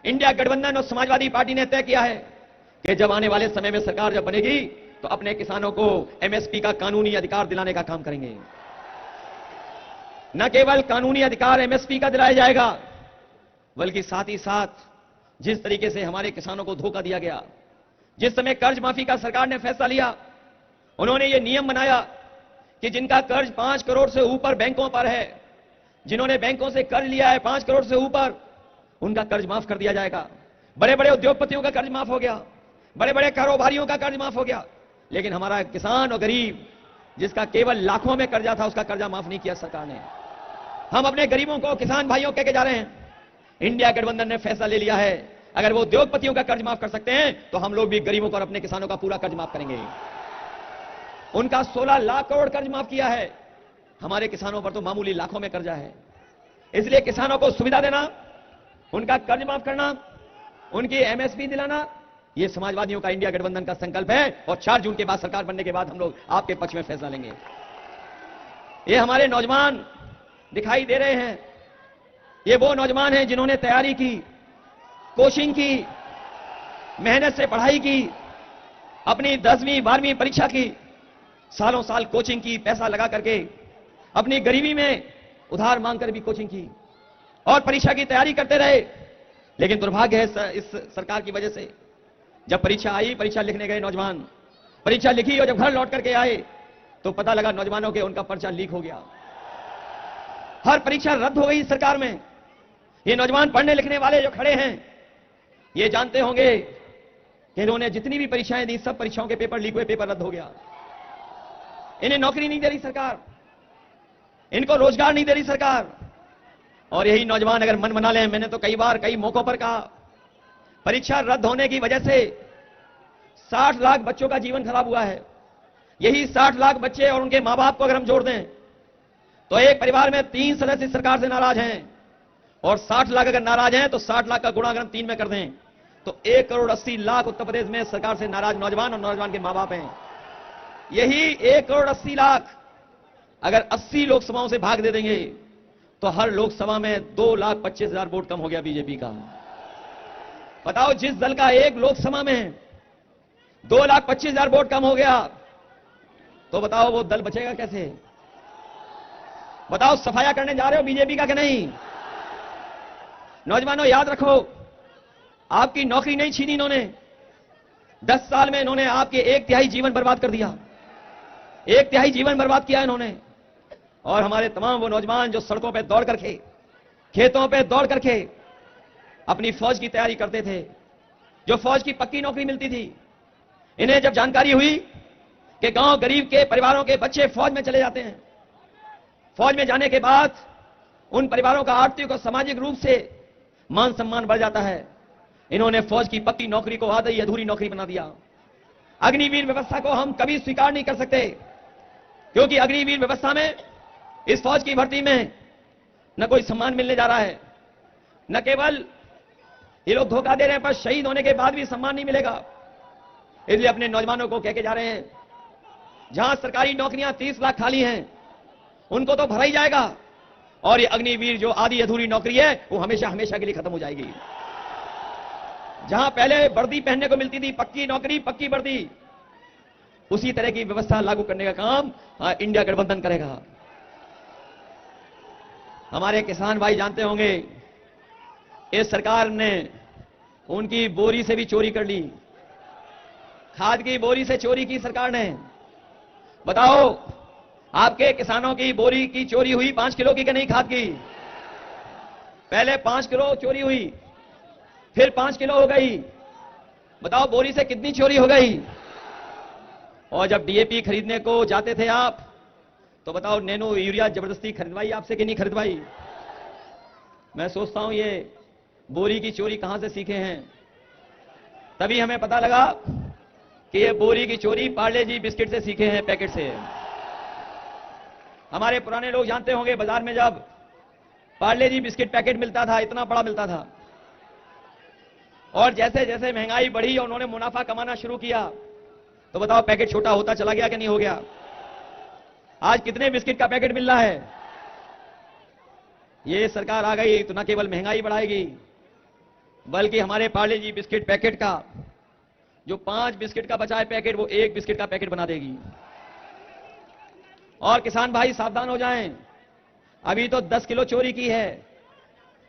India गठबंधन और Samajwadi party ने तय किया है कि जब आने वाले समय में सरकार जब बनेगी तो अपने किसानों को एमएसपी का कानूनी अधिकार दिलाने का काम करेंगे। न केवल कानूनी अधिकार एमएसपी का दिलाया जाएगा, बल्कि साथ ही साथ जिस तरीके से हमारे किसानों को धोखा दिया गया, जिस समय कर्ज माफी का सरकार ने फैसला लिया, उन्होंने ये नियम बनाया कि जिनका कर्ज 5 करोड़ से ऊपर बैंकों पर है, जिन्होंने बैंकों से कर्ज लिया है 5 करोड़ से ऊपर, उनका कर्ज माफ कर दिया जाएगा। बड़े बड़े उद्योगपतियों का कर्ज माफ हो गया, बड़े बड़े कारोबारियों का कर्ज माफ हो गया, लेकिन हमारा किसान और गरीब जिसका केवल लाखों में कर्जा था, उसका कर्जा माफ नहीं किया सरकार ने। हम अपने गरीबों को, किसान भाइयों कह के जा रहे हैं, इंडिया गठबंधन ने फैसला ले लिया है, अगर वो उद्योगपतियों का कर्ज माफ कर सकते हैं तो हम लोग भी गरीबों को और अपने किसानों का पूरा कर्ज माफ करेंगे। उनका 16 लाख करोड़ कर्ज माफ किया है, हमारे किसानों पर तो मामूली लाखों में कर्जा है। इसलिए किसानों को सुविधा देना, उनका कर्ज माफ करना, उनकी एमएसपी दिलाना, यह समाजवादियों का इंडिया गठबंधन का संकल्प है। और 4 जून के बाद सरकार बनने के बाद हम लोग आपके पक्ष में फैसला लेंगे। ये हमारे नौजवान दिखाई दे रहे हैं, ये वो नौजवान हैं जिन्होंने तैयारी की, कोचिंग की, मेहनत से पढ़ाई की, अपनी 10वीं 12वीं परीक्षा की, सालों साल कोचिंग की, पैसा लगा करके अपनी गरीबी में उधार मांगकर भी कोचिंग की और परीक्षा की तैयारी करते रहे। लेकिन दुर्भाग्य है इस सरकार की वजह से, जब परीक्षा आई, परीक्षा लिखने गए नौजवान, परीक्षा लिखी और जब घर लौट करके आए तो पता लगा नौजवानों के उनका पर्चा लीक हो गया। हर परीक्षा रद्द हो गई सरकार में। ये नौजवान पढ़ने लिखने वाले जो खड़े हैं, ये जानते होंगे कि इन्होंने जितनी भी परीक्षाएं दी, सब परीक्षाओं के पेपर लीक हुए, पेपर रद्द हो गया। इन्हें नौकरी नहीं दे रही सरकार, इनको रोजगार नहीं दे रही सरकार। और यही नौजवान अगर मन बना लें, मैंने तो कई बार कई मौकों पर कहा, परीक्षा रद्द होने की वजह से 60 लाख बच्चों का जीवन खराब हुआ है। यही 60 लाख बच्चे और उनके मां बाप को अगर हम जोड़ दें तो एक परिवार में 3 सदस्य सरकार से नाराज हैं, और 60 लाख अगर नाराज हैं तो 60 लाख का गुणा अगर हम 3 में कर दें तो 1 करोड़ 80 लाख उत्तर प्रदेश में सरकार से नाराज नौजवान और नौजवान के मां बाप हैं। यही 1 करोड़ 80 लाख अगर 80 लोकसभाओं से भाग दे देंगे तो हर लोकसभा में 2,25,000 वोट कम हो गया बीजेपी का। बताओ, जिस दल का एक लोकसभा में 2,25,000 वोट कम हो गया, तो बताओ वो दल बचेगा कैसे? बताओ, सफाया करने जा रहे हो बीजेपी का कि नहीं? नौजवानों याद रखो, आपकी नौकरी नहीं छीनी इन्होंने। 10 साल में इन्होंने आपके 1/3 जीवन बर्बाद कर दिया, 1/3 जीवन बर्बाद किया इन्होंने। और हमारे तमाम वो नौजवान जो सड़कों पे दौड़ करके, खेतों पे दौड़ करके अपनी फौज की तैयारी करते थे, जो फौज की पक्की नौकरी मिलती थी, इन्हें जब जानकारी हुई कि गांव गरीब के परिवारों के बच्चे फौज में चले जाते हैं, फौज में जाने के बाद उन परिवारों का आर्थिक और सामाजिक रूप से मान सम्मान बढ़ जाता है, इन्होंने फौज की पक्की नौकरी को आधी अधूरी नौकरी बना दिया। अग्निवीर व्यवस्था को हम कभी स्वीकार नहीं कर सकते, क्योंकि अग्निवीर व्यवस्था में, इस फौज की भर्ती में न कोई सम्मान मिलने जा रहा है, न केवल ये लोग धोखा दे रहे हैं, पर शहीद होने के बाद भी सम्मान नहीं मिलेगा। इसलिए अपने नौजवानों को कह के जा रहे हैं, जहां सरकारी नौकरियां 30 लाख खाली हैं, उनको तो भरा ही जाएगा, और ये अग्निवीर जो आधी अधूरी नौकरी है वो हमेशा हमेशा के लिए खत्म हो जाएगी। जहां पहले वर्दी पहनने को मिलती थी, पक्की नौकरी, पक्की वर्दी, उसी तरह की व्यवस्था लागू करने का काम इंडिया गठबंधन करेगा। हमारे किसान भाई जानते होंगे, इस सरकार ने उनकी बोरी से भी चोरी कर ली, खाद की बोरी से चोरी की सरकार ने। बताओ, आपके किसानों की बोरी की चोरी हुई 5 किलो की कि नहीं खाद की? पहले 5 किलो चोरी हुई, फिर 5 किलो हो गई। बताओ, बोरी से कितनी चोरी हो गई? और जब डीएपी खरीदने को जाते थे आप, तो बताओ, नैनो यूरिया जबरदस्ती खरीदवाई आपसे कि नहीं खरीदवाई? मैं सोचता हूं ये बोरी की चोरी कहां से सीखे हैं। तभी हमें पता लगा कि ये बोरी की चोरी पार्ले जी बिस्किट से सीखे हैं, पैकेट से। हमारे पुराने लोग जानते होंगे, बाजार में जब पार्ले जी बिस्किट पैकेट मिलता था, इतना बड़ा मिलता था, और जैसे जैसे महंगाई बढ़ी और उन्होंने मुनाफा कमाना शुरू किया, तो बताओ पैकेट छोटा होता चला गया कि नहीं हो गया? आज कितने बिस्किट का पैकेट मिल रहा है? ये सरकार आ गई तो न केवल महंगाई बढ़ाएगी, बल्कि हमारे पार्ले जी बिस्किट पैकेट का जो 5 बिस्किट का बचा है पैकेट, वो 1 बिस्किट का पैकेट बना देगी। और किसान भाई सावधान हो जाएं, अभी तो 10 किलो चोरी की है,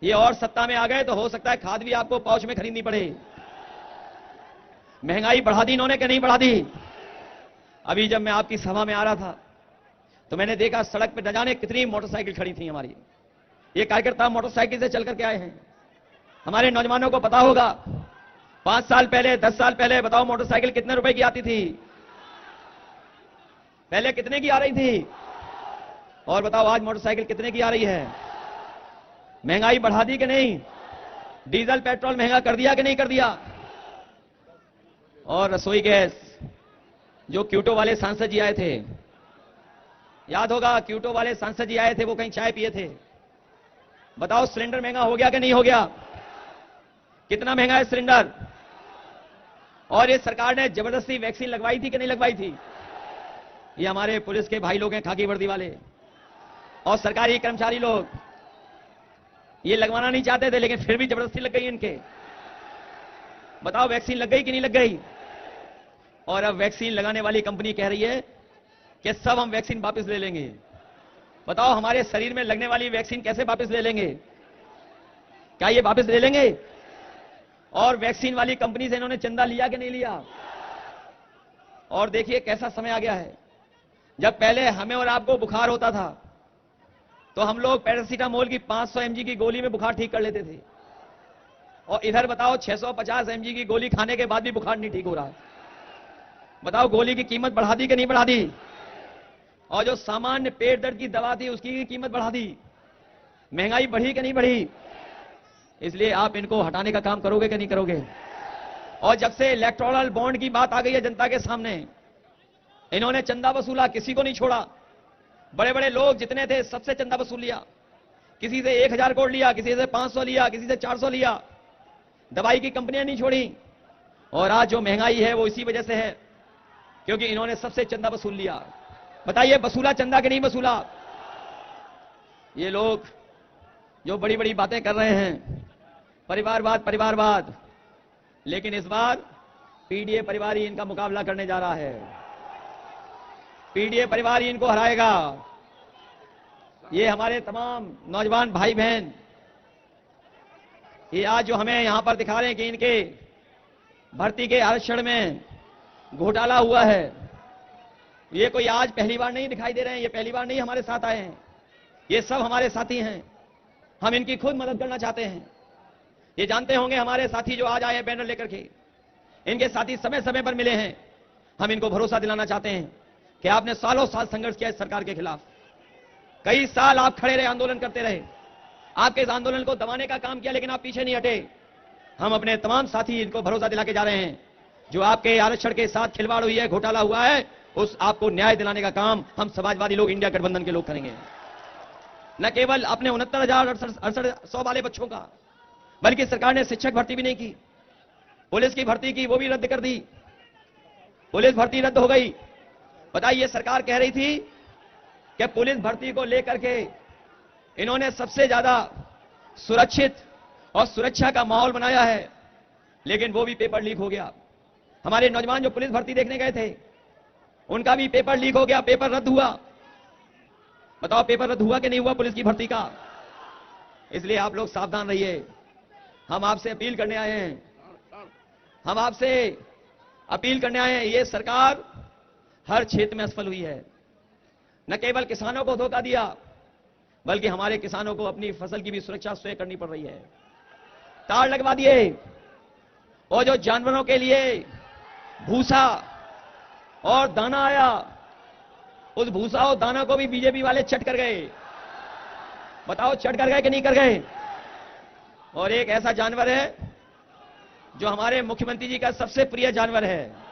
ये और सत्ता में आ गए तो हो सकता है खाद भी आपको पाउच में खरीदनी पड़े। महंगाई बढ़ा दी इन्होंने कि नहीं बढ़ा दी? अभी जब मैं आपकी सभा में आ रहा था तो मैंने देखा सड़क पर न जाने कितनी मोटरसाइकिल खड़ी थी हमारी। ये कार्यकर्ता मोटरसाइकिल से चल करके आए हैं। हमारे नौजवानों को पता होगा 5 साल पहले, 10 साल पहले बताओ मोटरसाइकिल कितने रुपए की आती थी? पहले कितने की आ रही थी? और बताओ आज मोटरसाइकिल कितने की आ रही है? महंगाई बढ़ा दी कि नहीं? डीजल पेट्रोल महंगा कर दिया कि नहीं कर दिया? और रसोई गैस, जो क्यूटो वाले सांसद जी आए थे, याद होगा क्यूटो वाले सांसद जी आए थे, वो कहीं चाय पिए थे। बताओ सिलेंडर महंगा हो गया कि नहीं हो गया? कितना महंगा है सिलेंडर? और ये सरकार ने जबरदस्ती वैक्सीन लगवाई थी कि नहीं लगवाई थी? ये हमारे पुलिस के भाई लोग हैं, खाकी वर्दी वाले और सरकारी कर्मचारी लोग, ये लगवाना नहीं चाहते थे लेकिन फिर भी जबरदस्ती लग गई इनके। बताओ वैक्सीन लग गई कि नहीं लग गई? और अब वैक्सीन लगाने वाली कंपनी कह रही है कि सब हम वैक्सीन वापस ले लेंगे। बताओ हमारे शरीर में लगने वाली वैक्सीन कैसे वापस ले लेंगे? क्या ये वापस ले लेंगे? और वैक्सीन वाली कंपनी से इन्होंने चंदा लिया कि नहीं लिया? और देखिए कैसा समय आ गया है। जब पहले हमें और आपको बुखार होता था तो हम लोग पैरासीटामोल की 500 mg की गोली में बुखार ठीक कर लेते थे, और इधर बताओ 650 mg की गोली खाने के बाद भी बुखार नहीं ठीक हो रहा। बताओ गोली की कीमत बढ़ा दी कि नहीं बढ़ा दी? और जो सामान्य पेट दर्द की दवा थी उसकी कीमत बढ़ा दी। महंगाई बढ़ी कि नहीं बढ़ी? इसलिए आप इनको हटाने का काम करोगे कि नहीं करोगे? और जब से इलेक्टोरल बॉन्ड की बात आ गई है जनता के सामने, इन्होंने चंदा वसूला, किसी को नहीं छोड़ा। बड़े बड़े लोग जितने थे सबसे चंदा वसूल लिया। किसी से 1000 करोड़ लिया, किसी से 500 लिया, किसी से 400 लिया। दवाई की कंपनियां नहीं छोड़ी। और आज जो महंगाई है वो इसी वजह से है क्योंकि इन्होंने सबसे चंदा वसूल लिया। बताइए वसूला चंदा कि नहीं वसूला? ये लोग जो बड़ी बड़ी बातें कर रहे हैं, परिवारवाद परिवारवाद, लेकिन इस बार पीडीए परिवार ही इनका मुकाबला करने जा रहा है। पीडीए परिवार ही इनको हराएगा। ये हमारे तमाम नौजवान भाई बहन ये आज जो हमें यहां पर दिखा रहे हैं कि इनके भर्ती के आरक्षण में घोटाला हुआ है, ये कोई आज पहली बार नहीं दिखाई दे रहे हैं, ये पहली बार नहीं हमारे साथ आए हैं, ये सब हमारे साथी हैं। हम इनकी खुद मदद करना चाहते हैं। ये जानते होंगे हमारे साथी जो आज आए हैं बैनर लेकर के, इनके साथी समय समय पर मिले हैं। हम इनको भरोसा दिलाना चाहते हैं कि आपने सालों साल संघर्ष किया इस सरकार के खिलाफ। कई साल आप खड़े रहे, आंदोलन करते रहे, आपके इस आंदोलन को दबाने का काम किया, लेकिन आप पीछे नहीं हटे। हम अपने तमाम साथी इनको भरोसा दिला के जा रहे हैं, जो आपके आरक्षण के साथ खिलवाड़ हुई है, घोटाला हुआ है, उस आपको न्याय दिलाने का काम हम समाजवादी लोग, इंडिया गठबंधन के लोग करेंगे। न केवल अपने 69,68 वाले बच्चों का, बल्कि सरकार ने शिक्षक भर्ती भी नहीं की, पुलिस की भर्ती की, वो भी रद्द कर दी। पुलिस भर्ती रद्द हो गई। बताइए सरकार कह रही थी कि पुलिस भर्ती को लेकर के इन्होंने सबसे ज्यादा सुरक्षित और सुरक्षा का माहौल बनाया है, लेकिन वो भी पेपर लीक हो गया। हमारे नौजवान जो पुलिस भर्ती देखने गए थे उनका भी पेपर लीक हो गया, पेपर रद्द हुआ। बताओ पेपर रद्द हुआ कि नहीं हुआ पुलिस की भर्ती का? इसलिए आप लोग सावधान रहिए। हम आपसे अपील करने आए हैं, हम आपसे अपील करने आए हैं। ये सरकार हर क्षेत्र में असफल हुई है। न केवल किसानों को धोखा दिया, बल्कि हमारे किसानों को अपनी फसल की भी सुरक्षा स्वयं करनी पड़ रही है। तार लगवा दिए, और जो जानवरों के लिए भूसा और दाना आया, उस भूसा और दाना को भी बीजेपी वाले चट कर गए। बताओ चट कर गए कि नहीं कर गए? और एक ऐसा जानवर है जो हमारे मुख्यमंत्री जी का सबसे प्रिय जानवर है,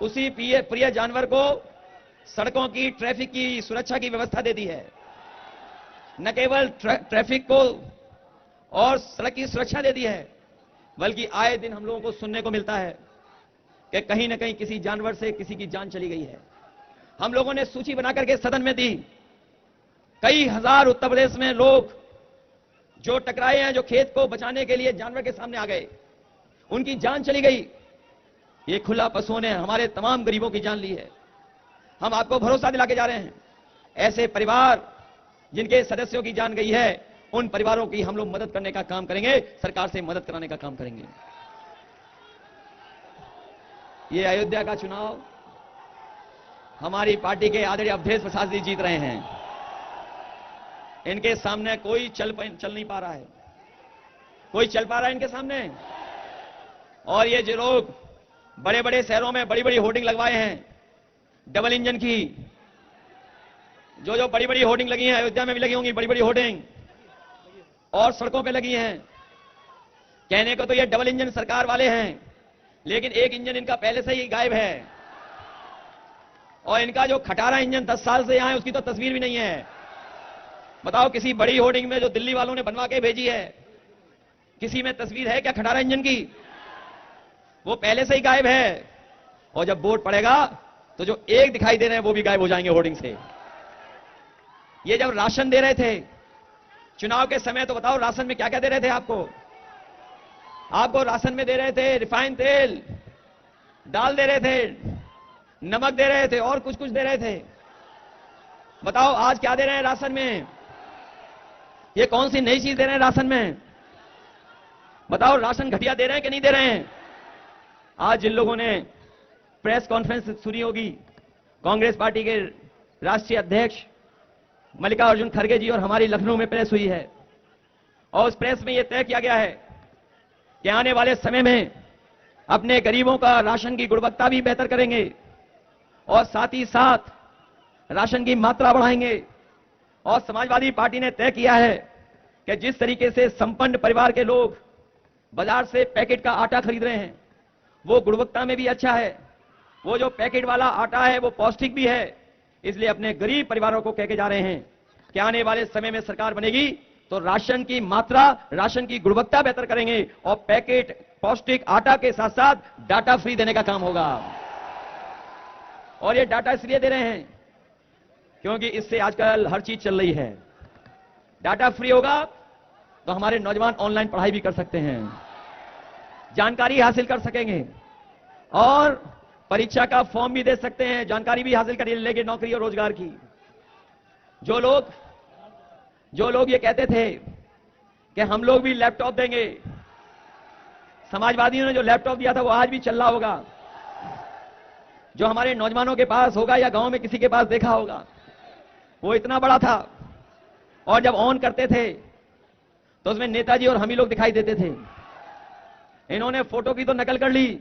उसी प्रिय जानवर को सड़कों की, ट्रैफिक की सुरक्षा की व्यवस्था दे दी है। न केवल ट्रैफिक को और सड़क की सुरक्षा दे दी है, बल्कि आए दिन हम लोगों को सुनने को मिलता है कि कहीं न कहीं किसी जानवर से किसी की जान चली गई है। हम लोगों ने सूची बनाकर के सदन में दी। कई हजार उत्तर प्रदेश में लोग जो टकराए हैं, जो खेत को बचाने के लिए जानवर के सामने आ गए, उनकी जान चली गई। ये खुला पशुओं ने हमारे तमाम गरीबों की जान ली है। हम आपको भरोसा दिला के जा रहे हैं, ऐसे परिवार जिनके सदस्यों की जान गई है, उन परिवारों की हम लोग मदद करने का काम करेंगे, सरकार से मदद कराने का काम करेंगे। ये अयोध्या का चुनाव हमारी पार्टी के आदरणीय अवधेश प्रसाद जी जीत रहे हैं। इनके सामने कोई चल नहीं पा रहा है, कोई चल पा रहा है इनके सामने। और ये जो लोग बड़े बड़े शहरों में बड़ी बड़ी होर्डिंग लगवाए हैं डबल इंजन की, जो बड़ी बड़ी होर्डिंग लगी हैं, अयोध्या में भी लगी होंगी बड़ी बड़ी होर्डिंग, और सड़कों पे लगी हैं। कहने को तो ये डबल इंजन सरकार वाले हैं, लेकिन एक इंजन इनका पहले से ही गायब है। और इनका जो खटारा इंजन 10 साल से यहां है, उसकी तो तस्वीर भी नहीं है। बताओ, किसी बड़ी होर्डिंग में जो दिल्ली वालों ने बनवा के भेजी है, किसी में तस्वीर है क्या खटारा इंजन की? वो पहले से ही गायब है। और जब वोट पड़ेगा तो जो एक दिखाई दे रहे हैं वो भी गायब हो जाएंगे होर्डिंग से। ये जब राशन दे रहे थे चुनाव के समय, तो बताओ राशन में क्या क्या दे रहे थे आपको? आपको राशन में दे रहे थे रिफाइंड तेल, दाल दे रहे थे, नमक दे रहे थे, और कुछ कुछ दे रहे थे। बताओ आज क्या दे रहे हैं राशन में? ये कौन सी नई चीज दे रहे हैं राशन में? बताओ, राशन घटिया दे रहे हैं कि नहीं दे रहे हैं? आज जिन लोगों ने प्रेस कॉन्फ्रेंस सुनी होगी, कांग्रेस पार्टी के राष्ट्रीय अध्यक्ष मल्लिकार्जुन खड़गे जी और हमारी लखनऊ में प्रेस हुई है, और उस प्रेस में यह तय किया गया है कि आने वाले समय में अपने गरीबों का राशन की गुणवत्ता भी बेहतर करेंगे, और साथ ही साथ राशन की मात्रा बढ़ाएंगे। और समाजवादी पार्टी ने तय किया है कि जिस तरीके से संपन्न परिवार के लोग बाजार से पैकेट का आटा खरीद रहे हैं, वो गुणवत्ता में भी अच्छा है, वो जो पैकेट वाला आटा है वो पौष्टिक भी है। इसलिए अपने गरीब परिवारों को कह के जा रहे हैं कि आने वाले समय में सरकार बनेगी तो राशन की मात्रा, राशन की गुणवत्ता बेहतर करेंगे, और पैकेट पौष्टिक आटा के साथ साथ डाटा फ्री देने का काम होगा। और ये डाटा इसलिए दे रहे हैं क्योंकि इससे आजकल हर चीज चल रही है। डाटा फ्री होगा तो हमारे नौजवान ऑनलाइन पढ़ाई भी कर सकते हैं, जानकारी हासिल कर सकेंगे, और परीक्षा का फॉर्म भी दे सकते हैं, जानकारी भी हासिल कर लेंगे नौकरी और रोजगार की। जो लोग ये कहते थे कि हम लोग भी लैपटॉप देंगे, समाजवादियों ने जो लैपटॉप दिया था वो आज भी चल रहा होगा, जो हमारे नौजवानों के पास होगा या गांव में किसी के पास देखा होगा, वो इतना बड़ा था, और जब ऑन करते थे तो उसमें नेताजी और हम ही लोग दिखाई देते थे। इन्होंने फोटो की तो नकल कर ली,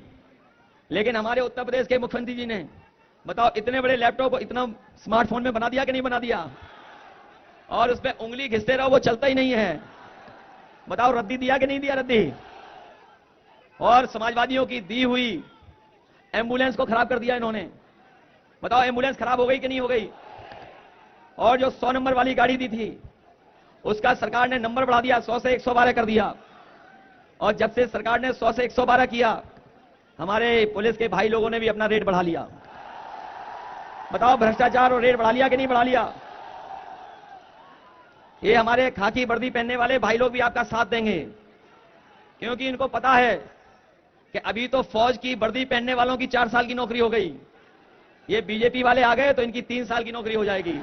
लेकिन हमारे उत्तर प्रदेश के मुख्यमंत्री जी ने, बताओ, इतने बड़े लैपटॉप को इतना स्मार्टफोन में बना दिया कि नहीं बना दिया? और उस पर उंगली घिसते रहो, वो चलता ही नहीं है। बताओ, रद्दी दिया कि नहीं दिया रद्दी? और समाजवादियों की दी हुई एम्बुलेंस को खराब कर दिया इन्होंने। बताओ, एम्बुलेंस खराब हो गई कि नहीं हो गई? और जो 100 नंबर वाली गाड़ी दी थी उसका सरकार ने नंबर बढ़ा दिया, 100 से 112 कर दिया। और जब से सरकार ने 100 से 112 किया, हमारे पुलिस के भाई लोगों ने भी अपना रेट बढ़ा लिया। बताओ, भ्रष्टाचार और रेट बढ़ा लिया कि नहीं बढ़ा लिया? ये हमारे खाकी वर्दी पहनने वाले भाई लोग भी आपका साथ देंगे, क्योंकि इनको पता है कि अभी तो फौज की वर्दी पहनने वालों की 4 साल की नौकरी हो गई, ये बीजेपी वाले आ गए तो इनकी 3 साल की नौकरी हो जाएगी।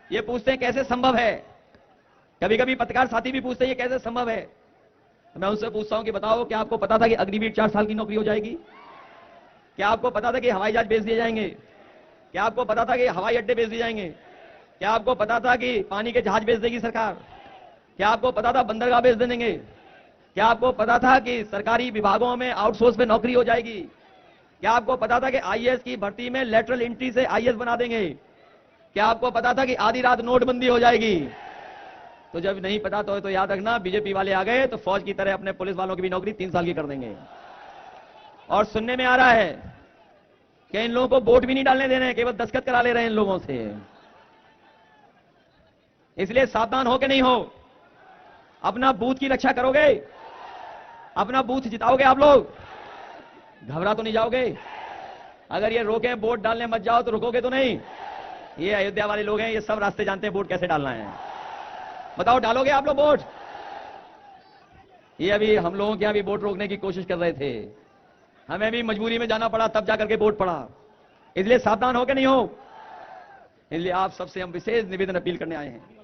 ये पूछते हैं कैसे संभव है, कभी कभी पत्रकार साथी भी पूछते हैं ये कैसे संभव है। मैं उनसे पूछता हूं कि बताओ, क्या आपको पता था कि अग्निवीर 4 साल की नौकरी हो जाएगी? क्या आपको पता था कि हवाई जहाज बेच दिए जाएंगे? क्या आपको पता था कि हवाई अड्डे बेच दिए जाएंगे? क्या आपको पता था कि पानी के जहाज बेच देगी सरकार? क्या आपको पता था बंदरगाह बेच देंगे? क्या आपको पता था कि सरकारी विभागों में आउटसोर्स पे नौकरी हो जाएगी? क्या आपको पता था कि आईएएस की भर्ती में लेटरल एंट्री से आईएएस बना देंगे? क्या आपको पता था कि आधी रात नोटबंदी हो जाएगी? तो जब नहीं पता तो याद रखना, बीजेपी वाले आ गए तो फौज की तरह अपने पुलिस वालों की भी नौकरी 3 साल की कर देंगे। और सुनने में आ रहा है कि इन लोगों को वोट भी नहीं डालने देने, केवल दस्तखत करा ले रहे हैं इन लोगों से। इसलिए सावधान हो के नहीं हो, अपना बूथ की रक्षा करोगे, अपना बूथ जिताओगे आप लोग, घबरा तो नहीं जाओगे? अगर ये रोके वोट डालने मत जाओ तो रुकोगे तो नहीं? ये अयोध्या वाले लोग हैं, ये सब रास्ते जानते हैं वोट कैसे डालना है। बताओ डालोगे आप लोग वोट? ये अभी हम लोगों के यहां भी वोट रोकने की कोशिश कर रहे थे, हमें भी मजबूरी में जाना पड़ा, तब जाकर के वोट पड़ा। इसलिए सावधान हो के नहीं हो। इसलिए आप सबसे हम विशेष निवेदन अपील करने आए हैं।